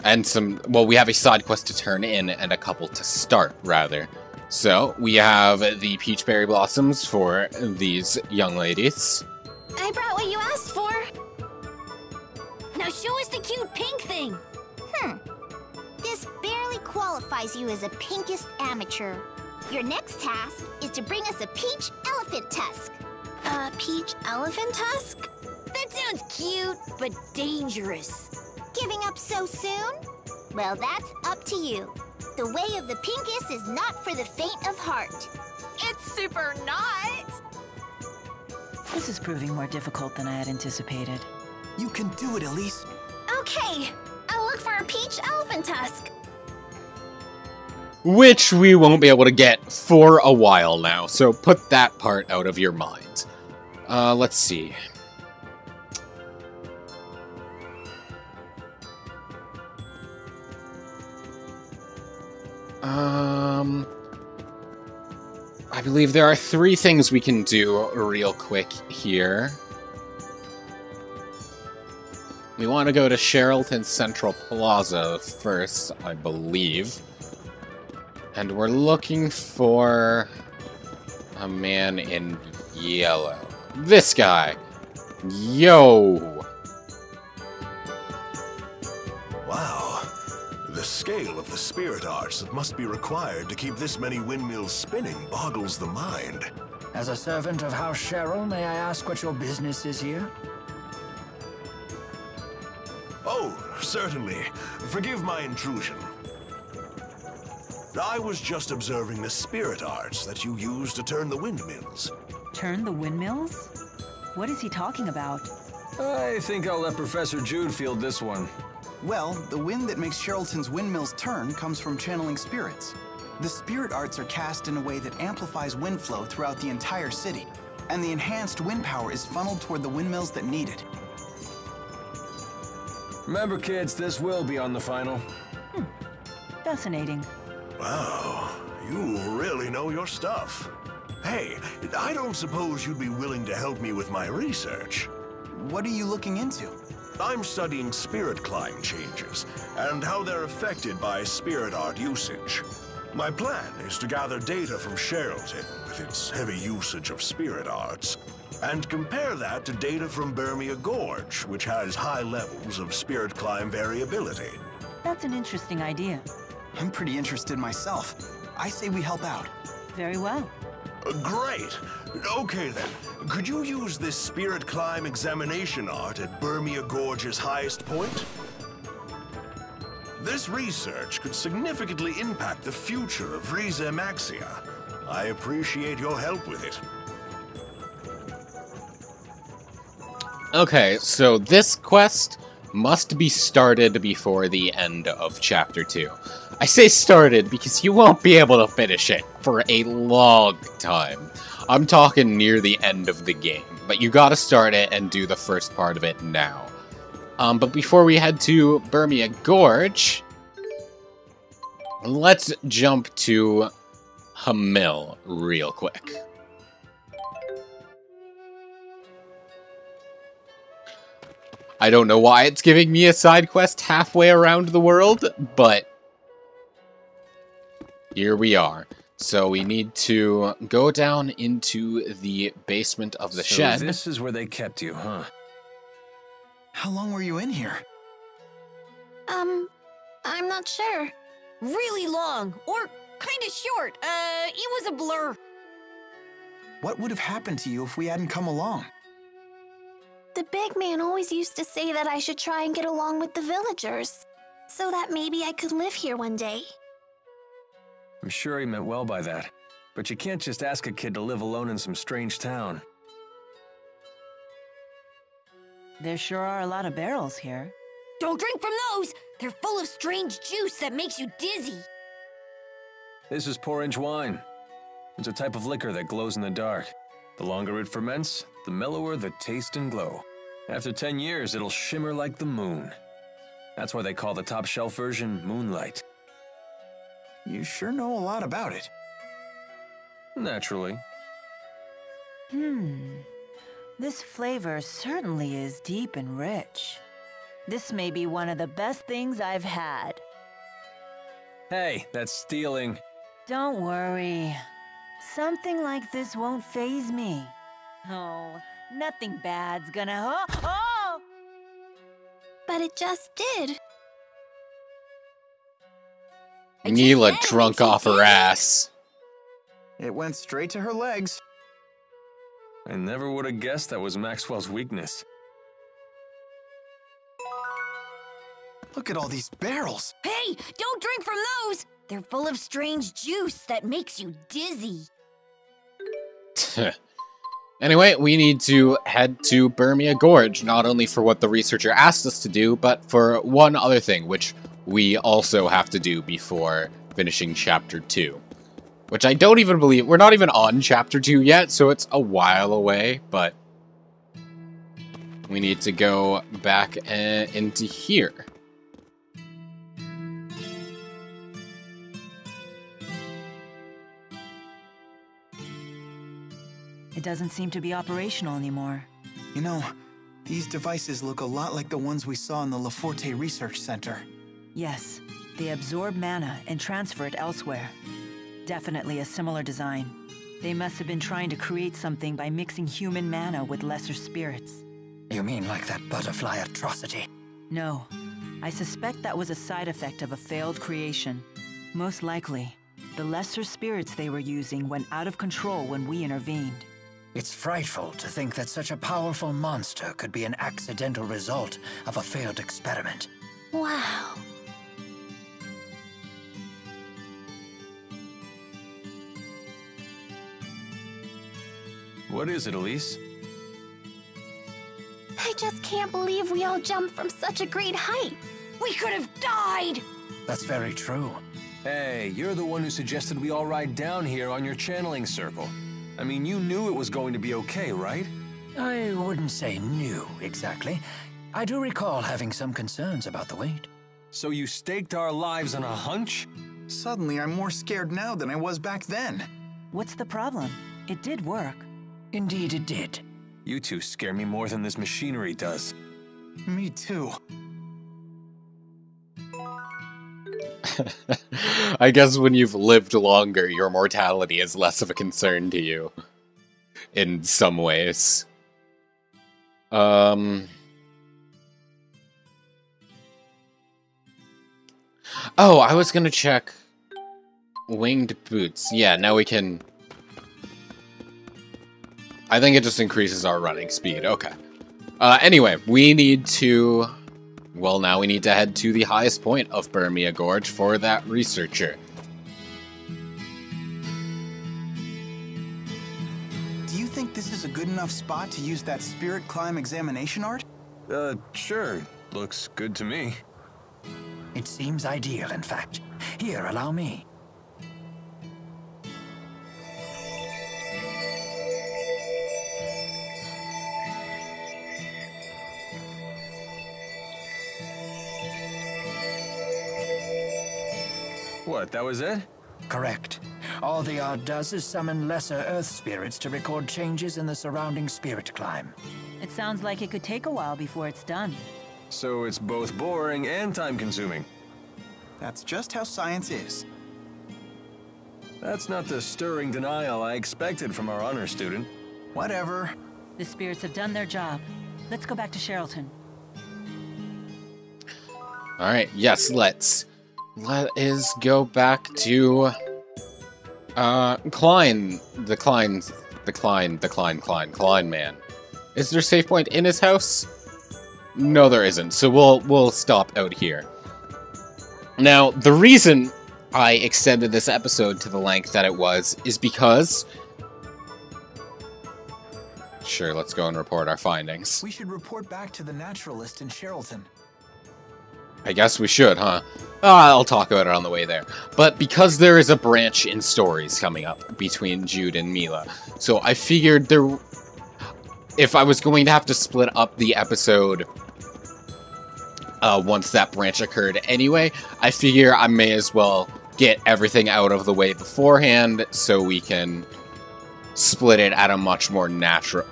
And we have a side quest to turn in and a couple to start, rather. So, we have the Peachberry Blossoms for these young ladies. I brought what you asked for. Now show us the cute pink thing. This barely qualifies you as a pinkest amateur. Your next task is to bring us a peach elephant tusk. A peach elephant tusk? That sounds cute, but dangerous. Giving up so soon? Well, that's up to you. The way of the Pinkus is not for the faint of heart. It's super not! This is proving more difficult than I had anticipated. You can do it, Elise. Okay, I'll look for a peach elephant tusk. Which we won't be able to get for a while now, so put that part out of your mind. Let's see. I believe there are 3 things we can do real quick here. We want to go to Sherrilton Central Plaza first, I believe. And we're looking for a man in yellow. This guy! Yo! Wow. The scale of the spirit arts that must be required to keep this many windmills spinning boggles the mind. As a servant of House Cheryl, may I ask what your business is here? Oh, certainly. Forgive my intrusion. I was just observing the spirit arts that you use to turn the windmills. Turn the windmills? What is he talking about? I think I'll let Professor Jude field this one. Well, the wind that makes Sherrilton's windmills turn comes from channeling spirits. The spirit arts are cast in a way that amplifies wind flow throughout the entire city, and the enhanced wind power is funneled toward the windmills that need it. Remember, kids, this will be on the final. Fascinating. Wow, you really know your stuff. Hey, I don't suppose you'd be willing to help me with my research. What are you looking into? I'm studying spirit climb changes and how they're affected by spirit art usage. My plan is to gather data from Sherrilton with its heavy usage of spirit arts and compare that to data from Bermia Gorge, which has high levels of spirit climb variability. That's an interesting idea. I'm pretty interested myself. I say we help out. Very well. Great. Okay then, could you use this spirit climb examination art at Bermia Gorge's highest point? This research could significantly impact the future of Riza Maxia. I appreciate your help with it. Okay, so this quest must be started before the end of Chapter 2. I say started because you won't be able to finish it for a long time. I'm talking near the end of the game, but you gotta start it and do the first part of it now. But before we head to Bermia Gorge, let's jump to Hamil real quick. I don't know why it's giving me a side quest halfway around the world, but here we are. So we need to go down into the basement of the shed. This is where they kept you, huh? How long were you in here? I'm not sure. Really long, or kinda short. It was a blur. What would have happened to you if we hadn't come along? The big man always used to say that I should try and get along with the villagers, so that maybe I could live here one day. I'm sure he meant well by that, but you can't just ask a kid to live alone in some strange town. There sure are a lot of barrels here. Don't drink from those! They're full of strange juice that makes you dizzy. This is porridge wine. It's a type of liquor that glows in the dark. The longer it ferments, the mellower the taste and glow. After 10 years, it'll shimmer like the moon. That's why they call the top shelf version Moonlight. You sure know a lot about it. Naturally. This flavor certainly is deep and rich. This may be one of the best things I've had. Hey, that's stealing. Don't worry. Something like this won't faze me. Oh, nothing bad's gonna... Oh! But it just did. Neela drunk off her ass. It went straight to her legs. I never would have guessed that was Maxwell's weakness. Look at all these barrels. Hey, don't drink from those! They're full of strange juice that makes you dizzy. Anyway, we need to head to Bermia Gorge, not only for what the researcher asked us to do, but for one other thing, which we also have to do before finishing Chapter 2. Which I don't even believe... We're not even on Chapter 2 yet, so it's a while away, but... we need to go back into here. It doesn't seem to be operational anymore. You know, these devices look a lot like the ones we saw in the Leforte Research Center. Yes, they absorb mana and transfer it elsewhere. Definitely a similar design. They must have been trying to create something by mixing human mana with lesser spirits. You mean like that butterfly atrocity? No. I suspect that was a side effect of a failed creation. Most likely, the lesser spirits they were using went out of control when we intervened. It's frightful to think that such a powerful monster could be an accidental result of a failed experiment. Wow. What is it, Elise? I just can't believe we all jumped from such a great height. We could have died! That's very true. Hey, you're the one who suggested we all ride down here on your channeling circle. I mean, you knew it was going to be okay, right? I wouldn't say new, exactly. I do recall having some concerns about the weight. So you staked our lives on a hunch? Suddenly, I'm more scared now than I was back then. What's the problem? It did work. Indeed it did. You two scare me more than this machinery does. Me too. I guess when you've lived longer, your mortality is less of a concern to you. In some ways. Oh, I was gonna check winged boots. Yeah, now we can... I think it just increases our running speed. Okay. Anyway, we need to... Well, now we need to head to the highest point of Bermia Gorge for that researcher. Do you think this is a good enough spot to use that spirit climb examination art? Sure. Looks good to me. It seems ideal, in fact. Here, allow me. What, that was it? Correct. All the art does is summon lesser earth spirits to record changes in the surrounding spirit climb. It sounds like it could take a while before it's done. So it's both boring and time-consuming. That's just how science is. That's not the stirring denial I expected from our honor student. Whatever. The spirits have done their job. Let's go back to Sherrilton. Alright, yes, let's. Let us go back to... Cline man. Is there a save point in his house? No, there isn't, so we'll stop out here. Now, the reason I extended this episode to the length that it was is because... Sure, let's go and report our findings. We should report back to the naturalist in Sherrilton. I guess we should, huh? I'll talk about it on the way there. But because there is a branch in stories coming up between Jude and Mila, so I figured if I was going to have to split up the episode once that branch occurred anyway, I figure I may as well get everything out of the way beforehand so we can split it at a much more natural...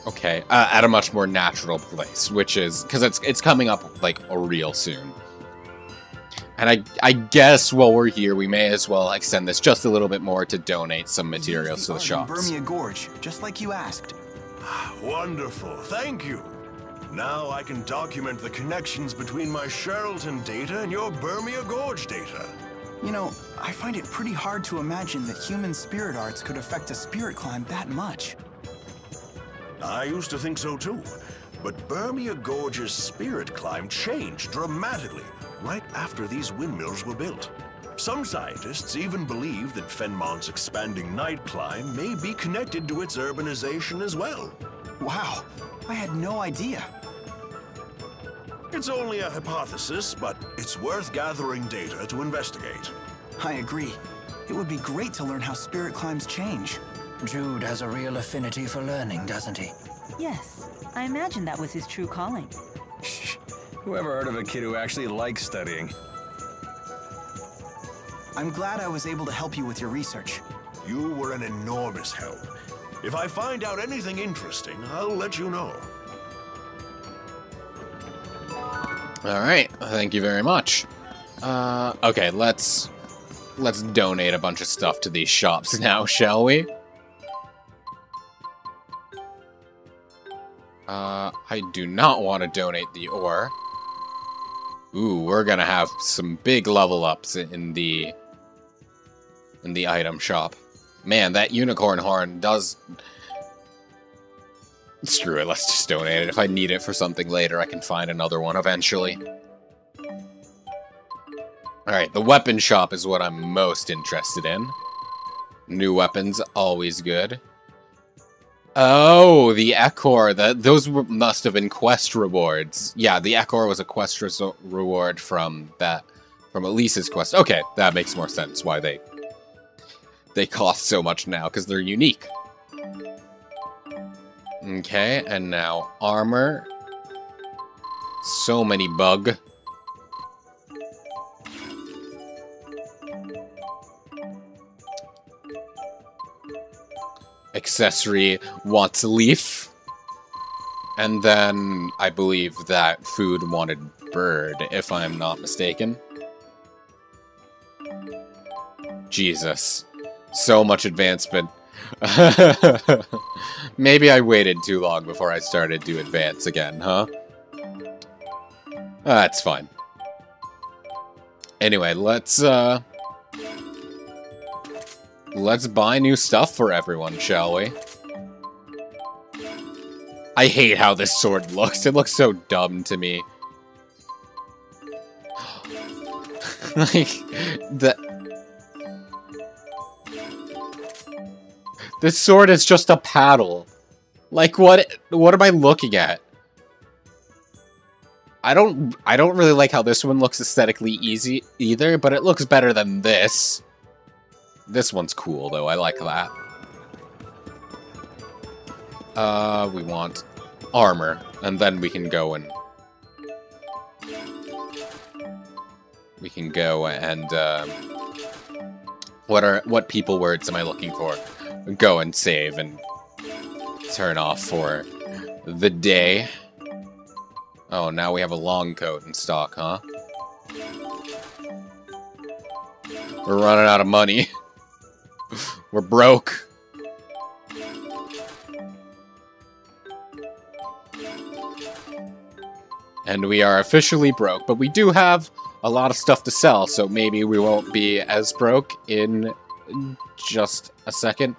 Okay, at a much more natural place, which is... Because it's coming up, like, real soon. And I guess while we're here, we may as well extend this just a little bit more to donate some materials to the shops. Bermia Gorge, just like you asked. Wonderful, thank you. Now I can document the connections between my Sherrilton data and your Bermia Gorge data. You know, I find it pretty hard to imagine that human spirit arts could affect a spirit climb that much. I used to think so too, but Bermia Gorge's spirit climb changed dramatically right after these windmills were built. Some scientists even believe that Fenmont's expanding night climb may be connected to its urbanization as well. Wow, I had no idea. It's only a hypothesis, but it's worth gathering data to investigate. I agree. It would be great to learn how spirit climbs change. Jude has a real affinity for learning, doesn't he? Yes, I imagine that was his true calling. Shh. Whoever heard of a kid who actually likes studying? I'm glad I was able to help you with your research. You were an enormous help. If I find out anything interesting, I'll let you know. Alright, thank you very much. Okay, let's donate a bunch of stuff to these shops now, shall we? I do not want to donate the ore. Ooh, we're gonna have some big level ups in the item shop. Man, that unicorn horn does... Screw it, let's just donate it. If I need it for something later, I can find another one eventually. Alright, the weapon shop is what I'm most interested in. New weapons, always good. Oh, the Echor. Those must have been quest rewards. Yeah, the Echor was a quest reward from Elise's quest. Okay, that makes more sense why they cost so much now, because they're unique. Okay, and now armor. So many bug. Accessory wants leaf. And then I believe that food wanted bird, if I'm not mistaken. Jesus. So much advancement. Maybe I waited too long before I started to advance again, huh? That's fine. Anyway, let's buy new stuff for everyone, shall we? I hate how this sword looks. It looks so dumb to me. Like, this sword is just a paddle. Like, what am I looking at? I don't really like how this one looks aesthetically easy either, but it looks better than this. This one's cool, though. I like that. We want armor, and then we can go and... what people words am I looking for? Go and save and turn off for the day. Oh, now we have a long coat in stock, huh? We're running out of money. We're broke. And we are officially broke, but we do have a lot of stuff to sell, so maybe we won't be as broke in just a second.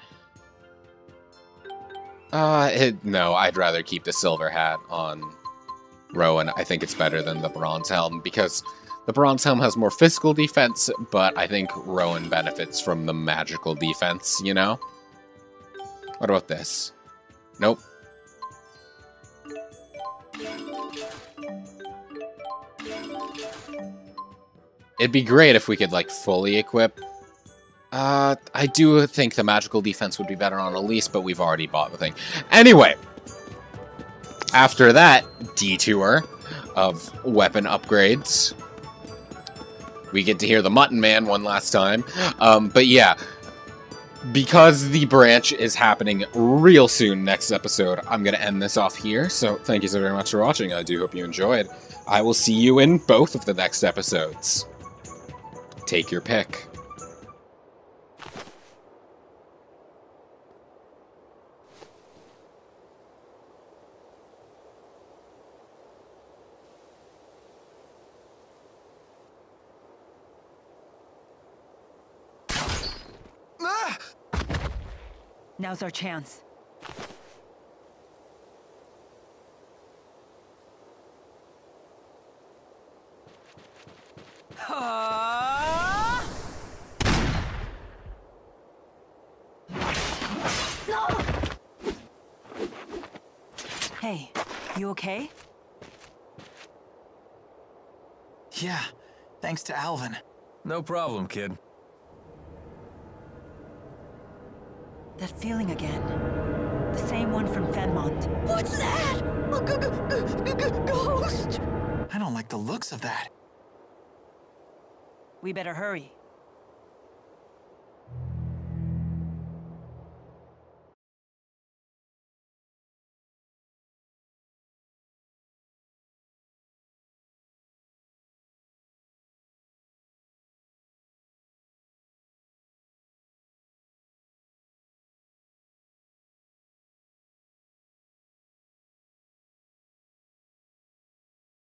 No, I'd rather keep the silver hat on Rowan. I think it's better than the bronze helm, because the bronze helm has more physical defense, but I think Rowan benefits from the magical defense, you know? What about this? Nope. It'd be great if we could, like, fully equip. I do think the magical defense would be better on Elise, but we've already bought the thing. Anyway, after that detour of weapon upgrades, we get to hear the Mutton Man one last time. But yeah, because the branch is happening real soon next episode, I'm going to end this off here. So thank you so very much for watching. I do hope you enjoyed. I will see you in both of the next episodes. Take your pick. Now's our chance. Hey, you okay? Yeah, thanks to Alvin. No problem, kid. That feeling again. The same one from Fenmont. What's that? A ghost? I don't like the looks of that. We better hurry.